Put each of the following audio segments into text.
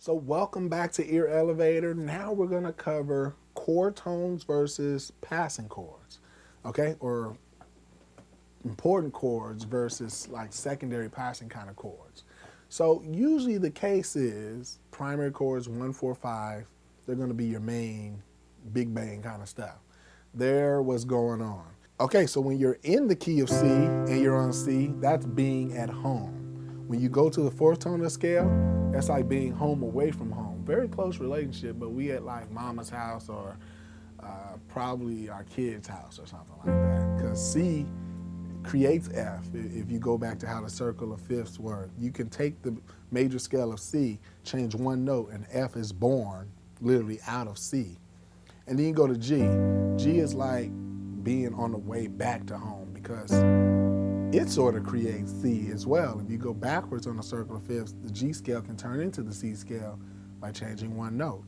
So welcome back to Ear Elevator. Now we're going to cover chord tones versus passing chords, okay? Or important chords versus like secondary passing kind of chords. So usually the case is primary chords 1, 4, 5, they're going to be your main big bang kind of stuff. There what's going on. Okay, so when you're in the key of C and you're on C, that's being at home. When you go to the fourth tone of the scale, that's like being home away from home. Very close relationship, but we at like mama's house or probably our kid's house or something like that. Because C creates F. If you go back to how the circle of fifths work, you can take the major scale of C, change one note, and F is born literally out of C. And then you go to G. G is like being on the way back to home because it sort of creates C as well. If you go backwards on the circle of fifths, the G scale can turn into the C scale by changing one note.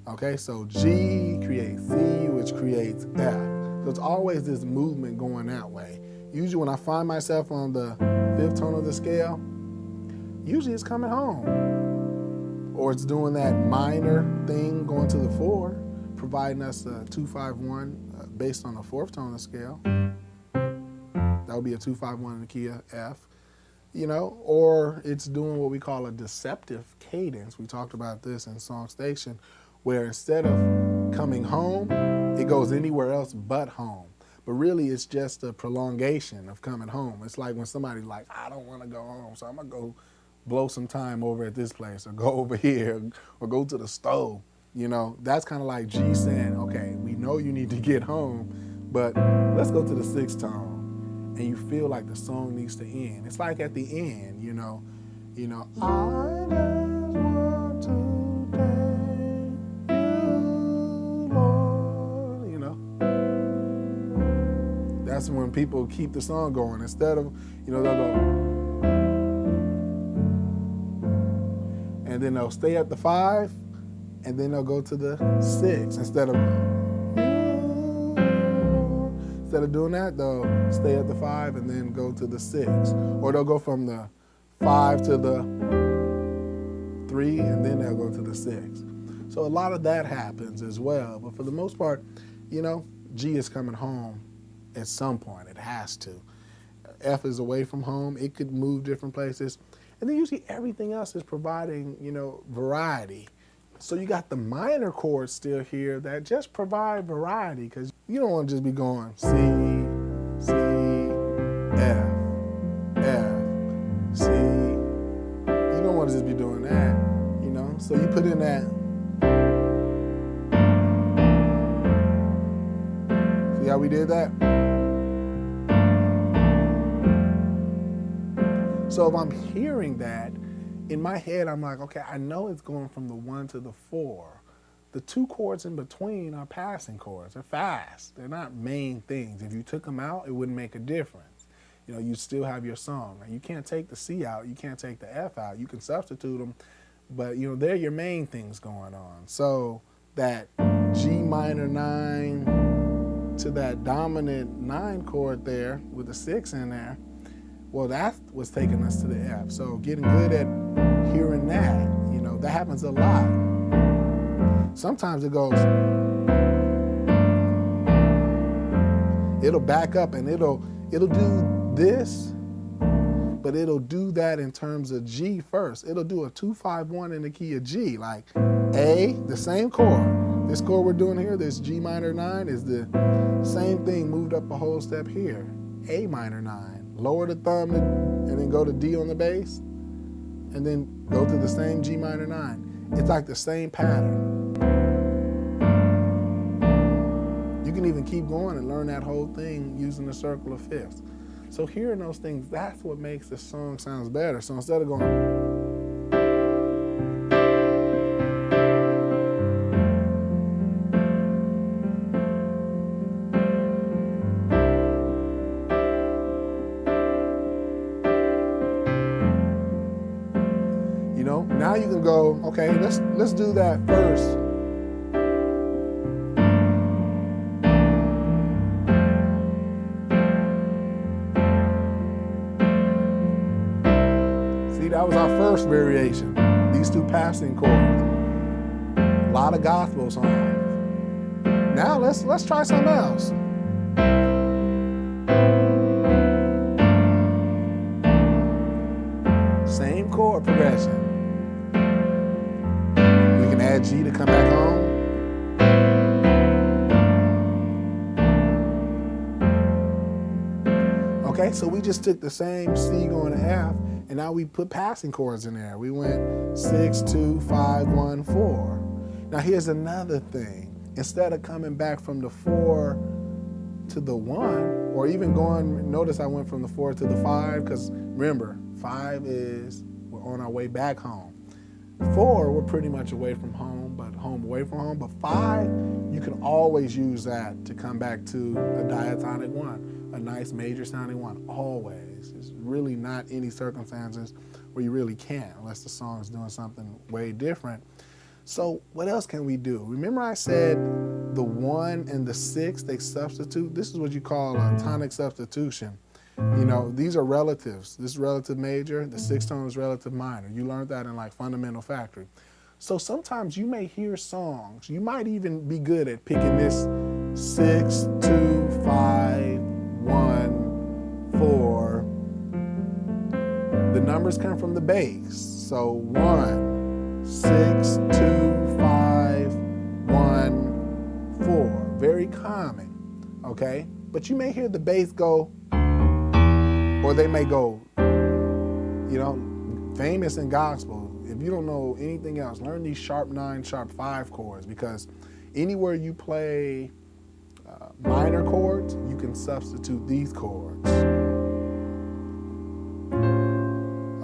Okay, so G creates C, which creates F. So it's always this movement going that way. Usually when I find myself on the fifth tone of the scale, usually it's coming home. Or it's doing that minor thing going to the four, providing us a 2-5-1 based on the fourth tone of the scale. That would be a 2-5-1 in the key of F. Or it's doing what we call a deceptive cadence. We talked about this in Song Station, where instead of coming home, it goes anywhere else but home. But really, it's just a prolongation of coming home. It's like when somebody's like, I don't want to go home, so I'm going to go blow some time over at this place or go over here or go to the stove. That's kind of like G saying, okay, we know you need to get home, but let's go to the sixth tone. And you feel like the song needs to end. It's like at the end, I just want to thank you, Lord. That's when people keep the song going. Instead of, they'll go, and then they'll stay at the 5, and then they'll go to the 6 instead of doing that, they'll stay at the 5 and then go to the 6. Or they'll go from the 5 to the 3 and then they'll go to the 6. So a lot of that happens as well. But for the most part, G is coming home at some point. It has to. F is away from home. It could move different places. And then usually everything else is providing, variety. So you got the minor chords still here that just provide variety because you don't want to just be going C, C, F, F, C. You don't want to just be doing that, So you put in that. See how we did that? So if I'm hearing that, in my head, I'm like, okay, I know it's going from the 1 to the 4. The 2 chords in between are passing chords. They're fast. They're not main things. If you took them out, it wouldn't make a difference. You still have your song. Now, you can't take the C out. You can't take the F out. You can substitute them, but, they're your main things going on. So that G minor 9 to that dominant 9 chord there with the 6 in there, well, that was taking us to the F. So getting good at hearing that, that happens a lot. Sometimes it goes, it'll back up and it'll do this, but it'll do that in terms of G first. It'll do a 2-5-1 in the key of G, like A, the same chord. This chord we're doing here, this G minor 9, is the same thing moved up a whole step here. A minor 9. Lower the thumb and then go to D on the bass, and then go to the same G minor 9. It's like the same pattern. You can even keep going and learn that whole thing using the circle of fifths. So hearing those things, that's what makes the song sounds better. So instead of going, now you can go, okay, let's do that first. See, that was our first variation. these two passing chords. A lot of gospel songs. Now let's try something else. Same chord progression. We can add G to come back home. Okay, so we just took the same C going to F, and now we put passing chords in there. We went 6, 2, 5, 1, 4. Now here's another thing. Instead of coming back from the 4 to the 1, or even going, notice I went from the 4 to the 5, because remember, 5 is we're on our way back home. 4, we're pretty much away from home, but home away from home. But 5, you can always use that to come back to a diatonic 1, a nice major sounding 1, always. There's really not any circumstances where you really can't, unless the song's doing something way different. So what else can we do? Remember I said the 1 and the 6, they substitute? This is what you call a tonic substitution. You know, these are relatives. This is relative major, the 6th tone is relative minor. You learned that in like fundamental factory. So sometimes you may hear songs, you might even be good at picking this 6, 2, 5, 1, 4. The numbers come from the bass. So 1, 6, 2, 5, 1, 4. Very common, okay? But you may hear the bass go, or they may go, you know, famous in gospel. If you don't know anything else, learn these sharp 9, sharp 5 chords, because anywhere you play minor chords, you can substitute these chords.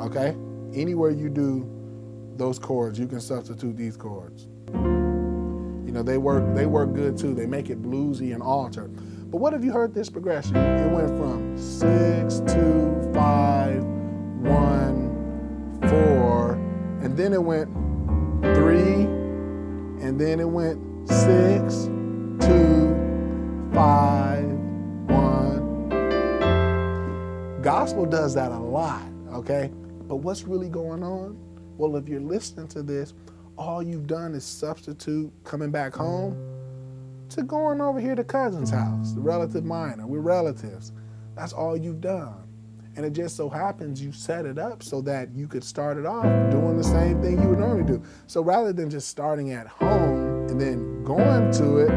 Okay? Anywhere you do those chords, you can substitute these chords. You know, they work good too. They make it bluesy and altered. But what if you heard this progression? It went from 6, 2, 5, 1, 4, and then it went 3, and then it went 6, 2, 5, 1. Gospel does that a lot, okay? But what's really going on? Well, if you're listening to this, all you've done is substitute coming back home to going over here to cousin's house, the relative minor. We're relatives. That's all you've done. And it just so happens you set it up so that you could start it off doing the same thing you would normally do. So rather than just starting at home and then going to it,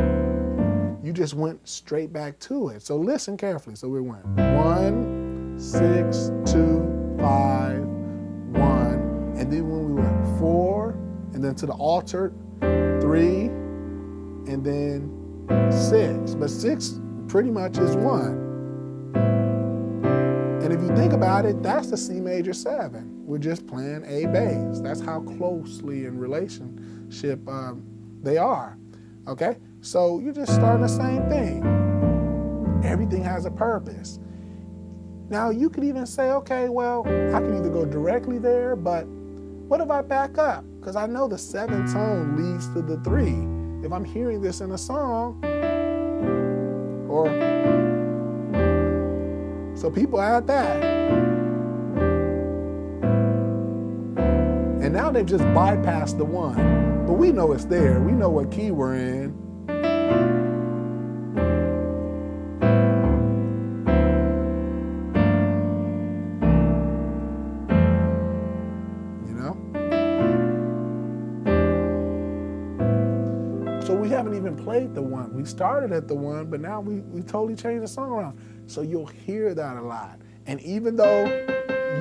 you just went straight back to it. So listen carefully. So we went 1, 6, 2, 5, 1. And then when we went 4, and then to the altered, 3, and then 6. But 6 pretty much is 1. And if you think about it, that's the C major 7. We're just playing A bass. That's how closely in relationship they are. Okay? So you're just starting the same thing. Everything has a purpose. Now you could even say, okay, well, I can either go directly there, but what if I back up? Because I know the 7th tone leads to the 3. If I'm hearing this in a song, or so people add that. And now they've just bypassed the 1. But we know it's there. We know what key we're in. So we haven't even played the 1. We started at the 1, but now we totally changed the song around. So you'll hear that a lot. And even though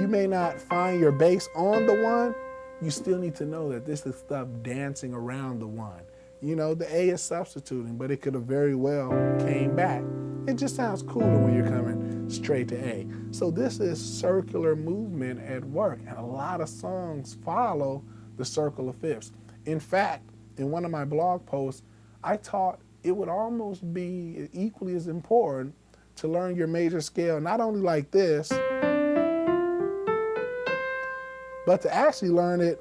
you may not find your bass on the 1, you still need to know that this is stuff dancing around the 1. You know, the A is substituting, but it could have very well came back. It just sounds cooler when you're coming straight to A. So this is circular movement at work, and a lot of songs follow the circle of fifths. In fact, in one of my blog posts, I taught it would almost be equally as important to learn your major scale, not only like this, but to actually learn it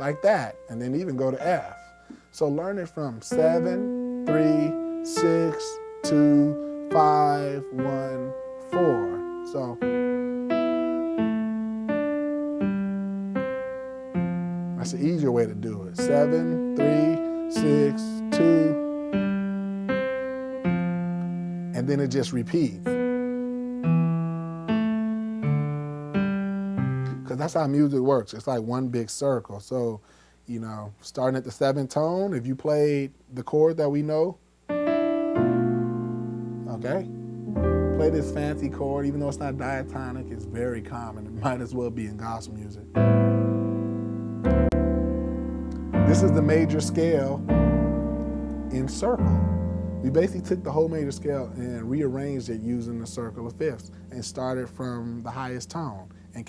like that, and then even go to F. So learn it from 7, 3, 6, 2, 5, 1, 4. So That's the easier way to do it. 7, 3, 6, 2, and then it just repeats. Because that's how music works. It's like one big circle. So, you know, starting at the 7th tone, if you played the chord that we know, okay, play this fancy chord, even though it's not diatonic, it's very common. It might as well be in gospel music. This is the major scale in circle. We basically took the whole major scale and rearranged it using the circle of fifths and started from the highest tone and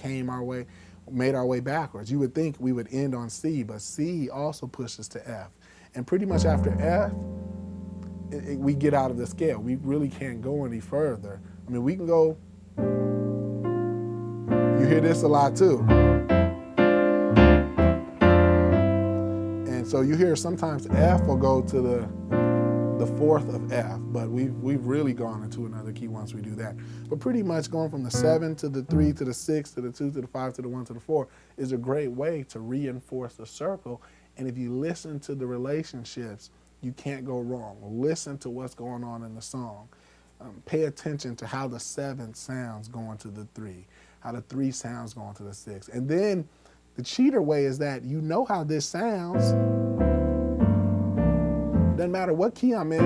made our way backwards. You would think we would end on C, but C also pushes to F. And pretty much after F, we get out of the scale. We really can't go any further. I mean, we can go, you hear this a lot too. And so you hear sometimes F will go to the 4th of F, but we've really gone into another key once we do that. But pretty much going from the 7 to the 3 to the 6 to the 2 to the 5 to the 1 to the 4 is a great way to reinforce the circle. And if you listen to the relationships, you can't go wrong. Listen to what's going on in the song. Pay attention to how the 7 sounds going to the 3, how the 3 sounds going to the 6. And then the cheater way is that you know how this sounds. Doesn't matter what key I'm in.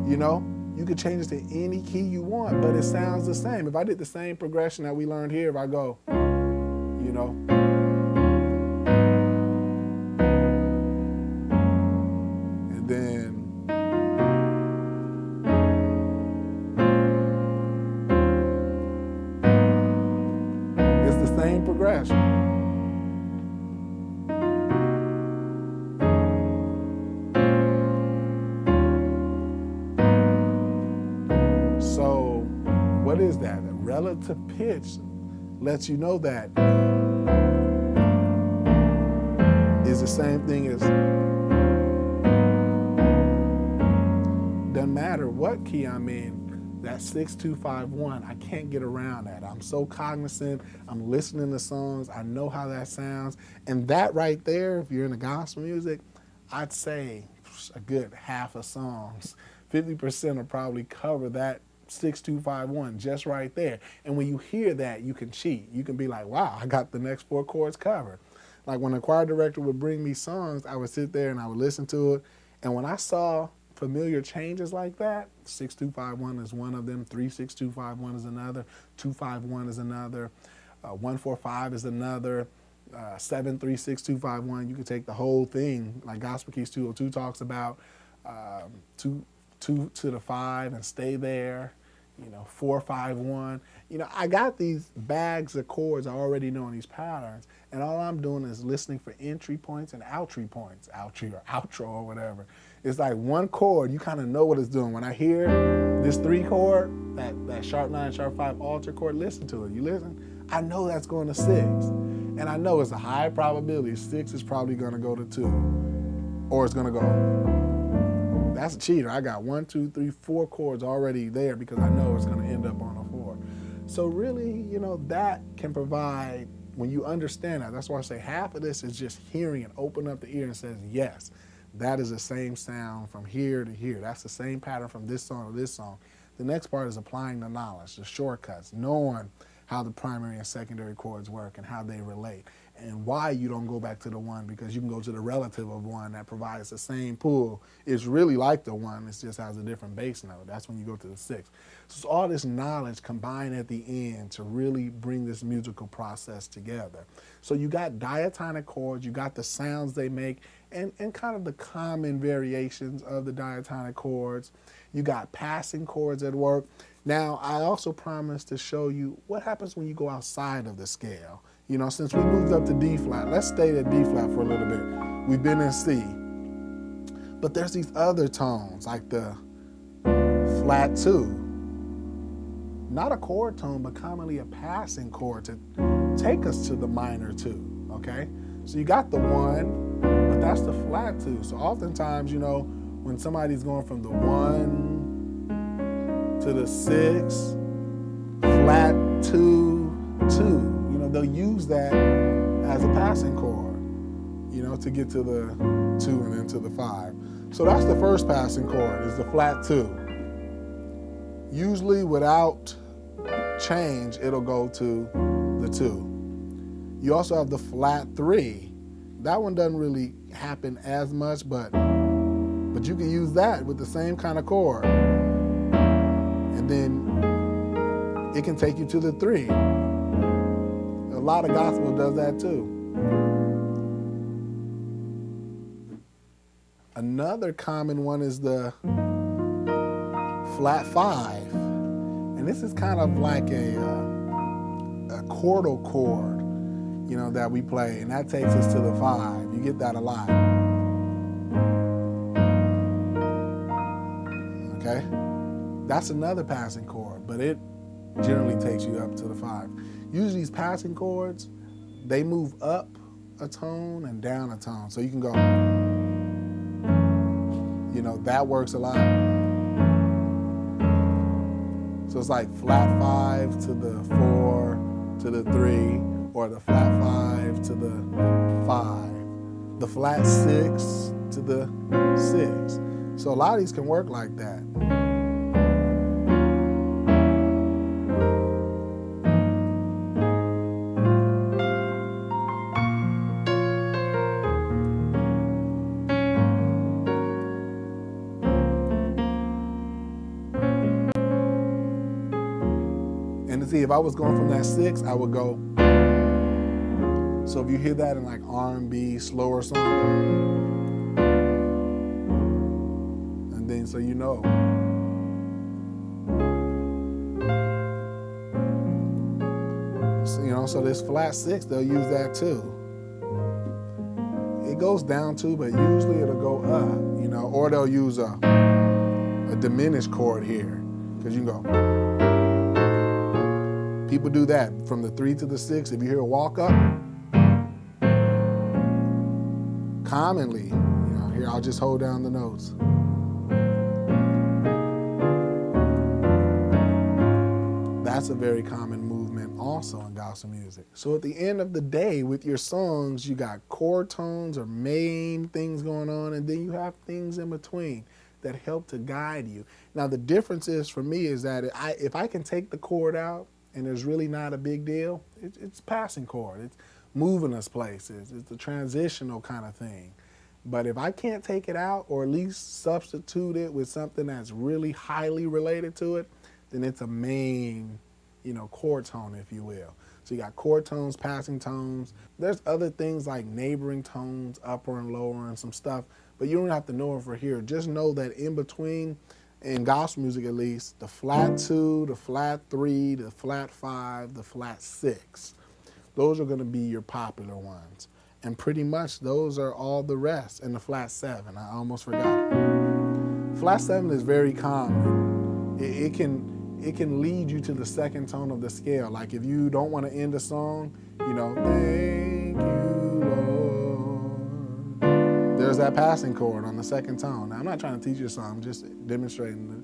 You know, you could change it to any key you want, but it sounds the same. If I did the same progression that we learned here, if I go, you know, and then it's the same progression. What is that? A relative pitch lets you know that is the same thing as, doesn't matter what key I'm in, that 6, 2, 5, 1, I can't get around that. I'm so cognizant, I'm listening to songs, I know how that sounds. And that right there, if you're into gospel music, I'd say a good half of songs, 50% will probably cover that 6, 2, 5, 1 just right there. And when you hear that, you can cheat. You can be like, wow, I got the next 4 chords covered. Like when the choir director would bring me songs, I would sit there and I would listen to it. And when I saw familiar changes like that, 6, 2, 5, 1 is one of them, 3, 6, 2, 5, 1 is another, 2, 5, 1 is another, 1, 4, 5 is another, 7, 3, 6, 2, 5, 1. You can take the whole thing, like Gospel Keys 202 talks about, 2 to the 5 and stay there, you know, 4, 5, 1. You know, I got these bags of chords. I already know these patterns, and all I'm doing is listening for entry points and outry points, outry or outro or whatever. It's like one chord, you kind of know what it's doing. When I hear this 3 chord, that sharp 9, sharp 5 alter chord, listen to it. You listen, I know that's going to 6, and I know it's a high probability 6 is probably going to go to 2, or it's going to go. That's a cheater. I got 1, 2, 3, 4 chords already there because I know it's going to end up on a 4. So really, you know, that can provide, when you understand that, that's why I say half of this is just hearing it, open up the ear and says, yes, that is the same sound from here to here. That's the same pattern from this song to this song. The next part is applying the knowledge, the shortcuts, knowing how the primary and secondary chords work and how they relate, and why you don't go back to the 1, because you can go to the relative of 1 that provides the same pull. It's really like the 1, it just has a different bass note. That's when you go to the 6. So it's all this knowledge combined at the end to really bring this musical process together. So you got diatonic chords, you got the sounds they make, and kind of the common variations of the diatonic chords. You got passing chords at work. Now, I also promised to show you what happens when you go outside of the scale. You know, since we moved up to D flat, let's stay at D flat for a little bit. We've been in C. But there's these other tones, like the flat 2. Not a chord tone, but commonly a passing chord to take us to the minor 2, okay? So you got the 1, but that's the flat 2. So oftentimes, you know, when somebody's going from the 1 to the 6, flat 2, 2, you know, they'll use that as a passing chord, to get to the 2 and then to the 5. So that's the first passing chord, is the flat 2. Usually without change, it'll go to the 2. You also have the flat 3. That one doesn't really happen as much, but you can use that with the same kind of chord. And then it can take you to the 3. A lot of gospel does that too. Another common one is the flat 5. And this is kind of like a chordal chord, that we play, and that takes us to the 5. You get that a lot. Okay? That's another passing chord, but it generally takes you up to the 5. Usually these passing chords, they move up a tone and down a tone. So you can go, that works a lot. So it's like flat 5 to the 4 to the 3, or the flat 5 to the 5, the flat 6 to the 6. So a lot of these can work like that. And to see, if I was going from that 6, I would go. So if you hear that in like R&B, slower song, and then so so this flat 6, they'll use that too. It goes down too, but usually it'll go up, or they'll use a diminished chord here, because you can go. People do that from the 3 to the 6. If you hear a walk up, commonly, here I'll just hold down the notes. That's a very common movement also in gospel music. So at the end of the day, with your songs, you got chord tones or main things going on, and then you have things in between that help to guide you. Now the difference is, for me, is that if I can take the chord out and there's really not a big deal, it's passing chord. It's moving us places. It's a transitional kind of thing. But if I can't take it out, or at least substitute it with something that's really highly related to it, then it's a main, chord tone, if you will. So you got chord tones, passing tones. There's other things like neighboring tones, upper and lower and some stuff, but you don't have to know it for here. Just know that in between, in gospel music at least, the flat 2, the flat 3, the flat 5, the flat 6, those are going to be your popular ones. And pretty much those are all the rest. And the flat 7, I almost forgot. Flat 7 is very common. It can lead you to the second tone of the scale. Like if you don't want to end a song, thank you, Lord. There's that passing chord on the second tone. Now, I'm not trying to teach you a song, I'm just demonstrating the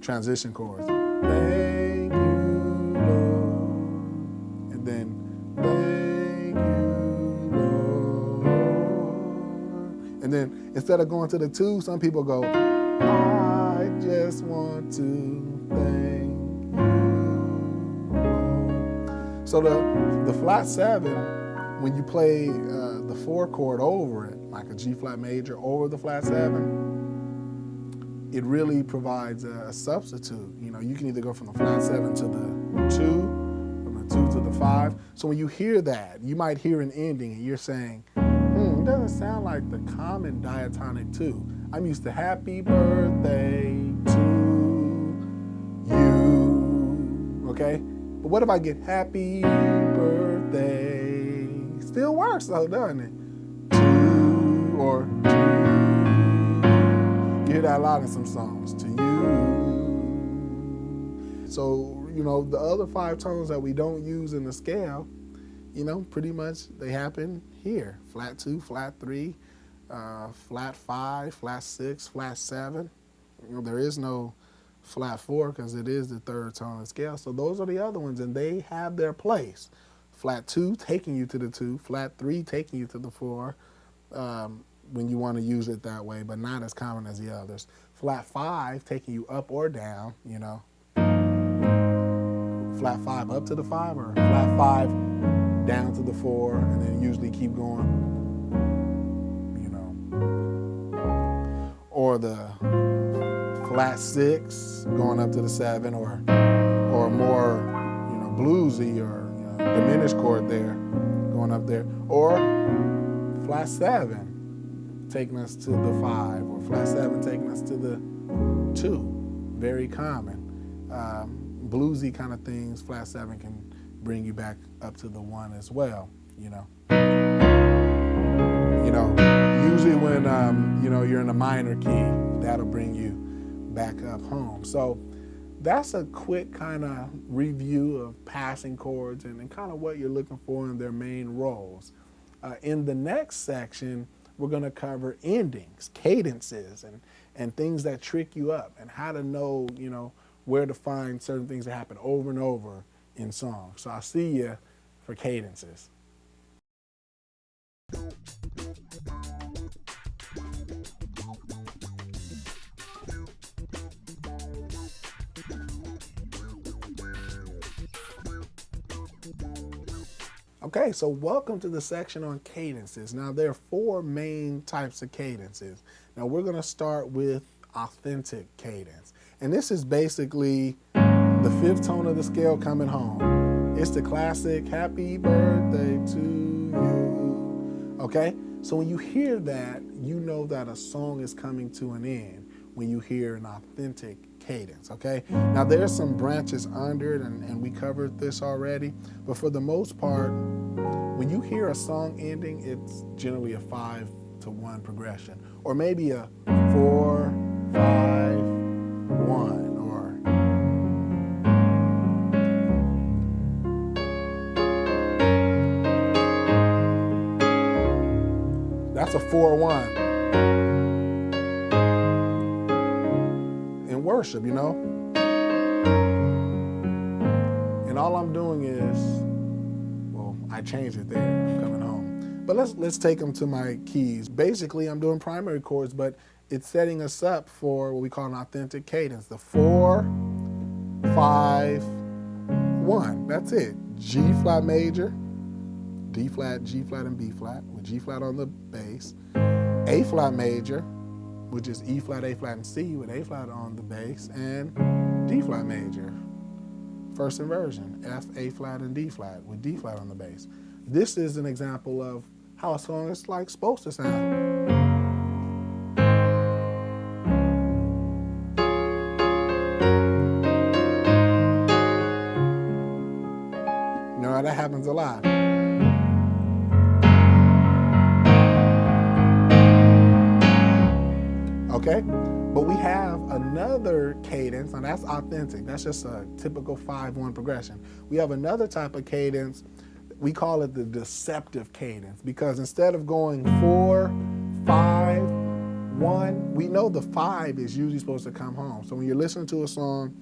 transition chords. Thank you, Lord. And then, thank you, Lord. And then instead of going to the 2, some people go, I just want to thank you. So the flat 7, when you play the 4 chord over it, like a G flat major over the flat 7, it really provides a substitute. You can either go from the flat 7 to the 2, from the 2 to the 5. So when you hear that, you might hear an ending and you're saying, it doesn't sound like the common diatonic 2. I'm used to happy birthday to you, okay? But what if I get happy birthday? Still works though, doesn't it? To, or to. You hear that a lot in some songs, to you. So, the other 5 tones that we don't use in the scale, pretty much they happen here. Flat 2, flat 3, flat 5, flat 6, flat 7. There is no flat 4 because it is the third tone of the scale. So those are the other ones, and they have their place. flat 2 taking you to the 2, flat 3 taking you to the 4, when you want to use it that way, but not as common as the others. Flat 5 taking you up or down, you know. Flat 5 up to the 5, or flat 5 down to the 4, and then usually keep going, you know. Or the flat 6 going up to the 7, or more, you know, bluesy or, you know, diminished chord there going up there, or flat 7 taking us to the 5, or flat 7 taking us to the 2. Very common. Bluesy kind of things, flat 7 can bring you back up to the 1 as well, you know. You know, usually when, you know, you're in a minor key, that'll bring you back up home. So that's a quick kind of review of passing chords and kind of what you're looking for in their main roles. In the next section, we're going to cover endings, cadences, and things that trick you up, and how to know, you know, where to find certain things that happen over and over in songs. So I'll see you for cadences. Okay, so welcome to the section on cadences. Now, there are 4 main types of cadences. Now, we're going to start with authentic cadence. And this is basically the 5th tone of the scale coming home. It's the classic happy birthday to you. Okay, so when you hear that, you know that a song is coming to an end when you hear an authentic cadence, okay? Now, there's some branches under it, and we covered this already, but for the most part, when you hear a song ending, it's generally a 5-to-1 progression, or maybe a 4, 5, 1, or that's a 4-1. Worship, you know, and all I'm doing is, well, I changed it there, I'm coming home, but let's take them to my keys. Basically, I'm doing primary chords, but it's setting us up for what we call an authentic cadence. The 4, 5, 1. That's it. G flat major, D flat, G flat, and B flat, with G flat on the bass. A flat major, which is E flat, A flat, and C, with A flat on the bass, and D flat major. First inversion, F, A flat, and D flat, with D flat on the bass. This is an example of how a song is like supposed to sound. You know, that happens a lot. Okay, but we have another cadence, and that's authentic. That's just a typical 5-1 progression. We have another type of cadence. We call it the deceptive cadence, because instead of going 4, 5, 1, we know the 5 is usually supposed to come home. So when you're listening to a song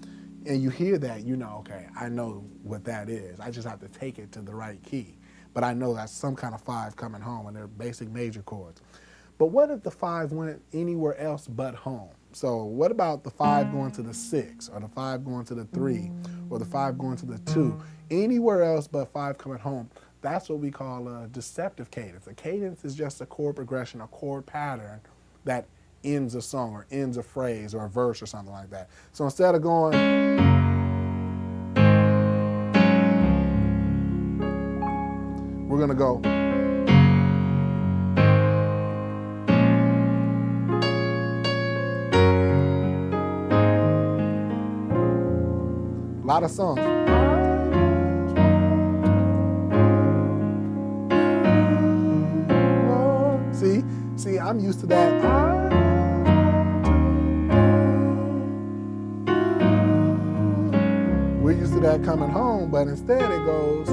and you hear that, you know, okay, I know what that is. I just have to take it to the right key. But I know that's some kind of 5 coming home, and they're basic major chords. But what if the 5 went anywhere else but home? So what about the 5 going to the 6, or the 5 going to the 3, or the 5 going to the 2? Anywhere else but 5 coming home. That's what we call a deceptive cadence. A cadence is just a chord progression, a chord pattern that ends a song, or ends a phrase, or a verse, or something like that. So instead of going, we're gonna go. A lot of songs. See, I'm used to that. We're used to that coming home, but instead it goes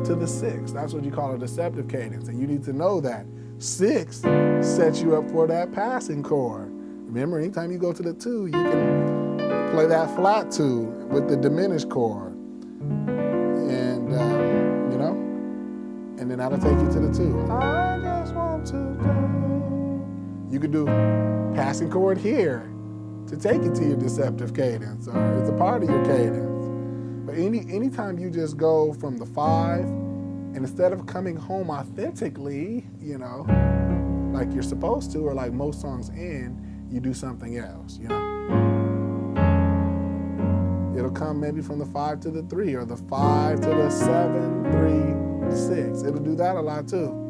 to the 6. That's what you call a deceptive cadence, and you need to know that 6 sets you up for that passing chord. Remember, anytime you go to the 2, you can play that flat 2 with the diminished chord. And, you know, and then that'll take you to the 2. I just want to go. You could do passing chord here to take you to your deceptive cadence, or it's a part of your cadence. But anytime you just go from the 5, and instead of coming home authentically, like you're supposed to, or like most songs end, you do something else, It'll come maybe from the 5 to the 3, or the 5 to the 7, 3, 6. It'll do that a lot too.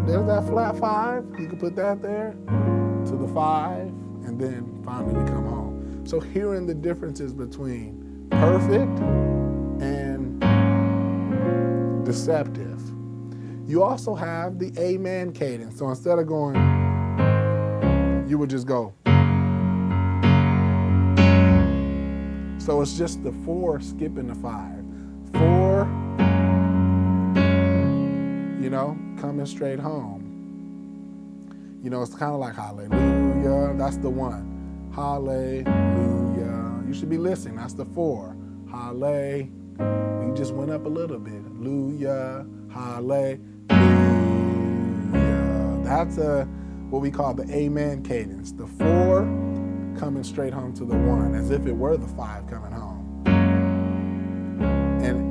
There's that flat 5. You can put that there to the 5, and then finally we come home. So hearing the differences between perfect and deceptive. You also have the amen cadence. So instead of going, you would just go. So it's just the 4 skipping the 5. 4, coming straight home. It's kind of like hallelujah. That's the 1. Hallelujah. You should be listening. That's the 4. Hallelujah. We just went up a little bit. Hallelujah. Hallelujah. That's what we call the amen cadence. The 4 coming straight home to the 1, as if it were the 5 coming home. And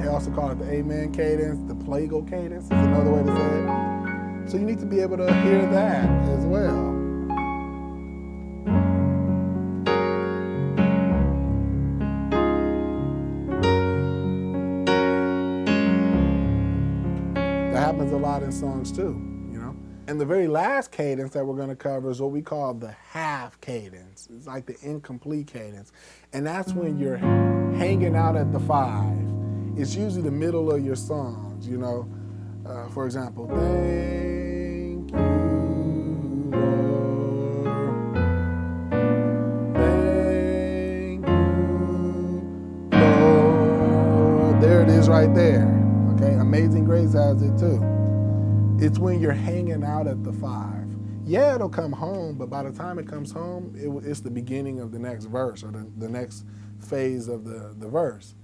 also call it the amen cadence. The plagal cadence is another way to say it. So you need to be able to hear that as well. That happens a lot in songs too, And the very last cadence that we're going to cover is what we call the half cadence. It's like the incomplete cadence. And that's when you're hanging out at the 5. It's usually the middle of your songs, For example, thank you, Lord. Thank you, Lord. There it is right there. Okay, Amazing Grace has it too. It's when you're hanging out at the 5. Yeah, it'll come home, but by the time it comes home, it's the beginning of the next verse, or the next phase of the verse.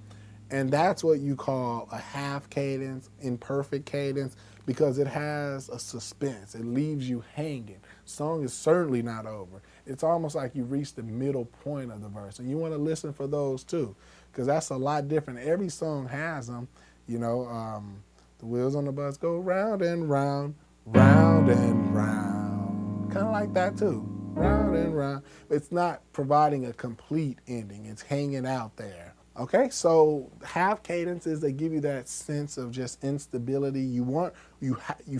And that's what you call a half cadence, imperfect cadence, because it has a suspense. It leaves you hanging. Song is certainly not over. It's almost like you reached the middle point of the verse. And you want to listen for those too, because that's a lot different. Every song has them. The wheels on the bus go round and round, round and round. Kind of like that too. Round and round. It's not providing a complete ending. It's hanging out there. Okay, so half cadences, they give you that sense of just instability. You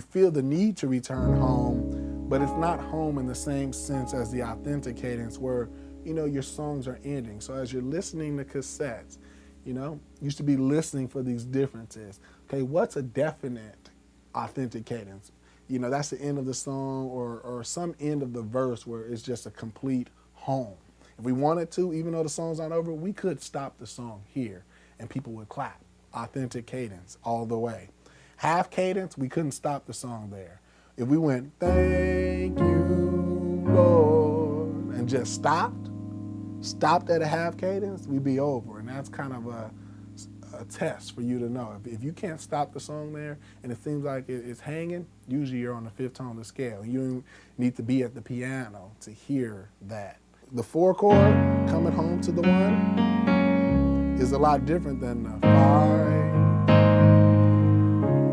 feel the need to return home, but it's not home in the same sense as the authentic cadence where, your songs are ending. So as you're listening to cassettes, you should be listening for these differences. Okay, what's a definite authentic cadence? That's the end of the song or some end of the verse where it's just a complete home. If we wanted to, even though the song's not over, we could stop the song here and people would clap. Authentic cadence all the way. Half cadence, we couldn't stop the song there. If we went, thank you, Lord, and just stopped at a half cadence, we'd be over. And that's kind of a test for you to know. If you can't stop the song there and it seems like it's hanging, usually you're on the 5th tone of the scale. You need to be at the piano to hear that. The 4 chord coming home to the 1 is a lot different than the 5,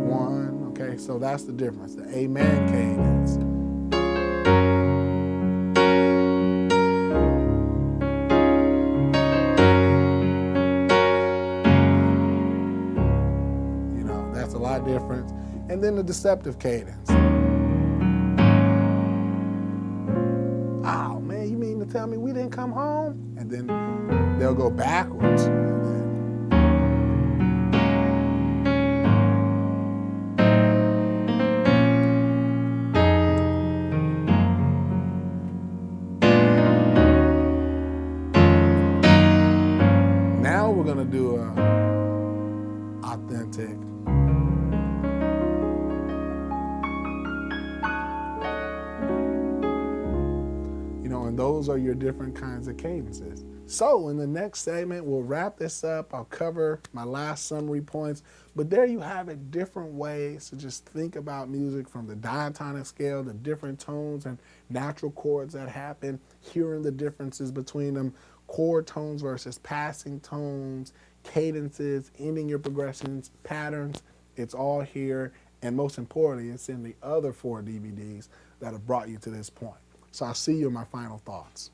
1. Okay, so that's the difference. The amen cadence. That's a lot different. And then the deceptive cadence. Tell me we didn't come home, and then they'll go backwards. tick. You know, and those are your different kinds of cadences. So in the next segment, we'll wrap this up. I'll cover my last summary points. But there you have it, different ways to just think about music, from the diatonic scale, the different tones and natural chords that happen, hearing the differences between them, chord tones versus passing tones, cadences, ending your progressions, patterns. It's all here. And most importantly, it's in the other 4 DVDs that have brought you to this point. So I'll see you in my final thoughts.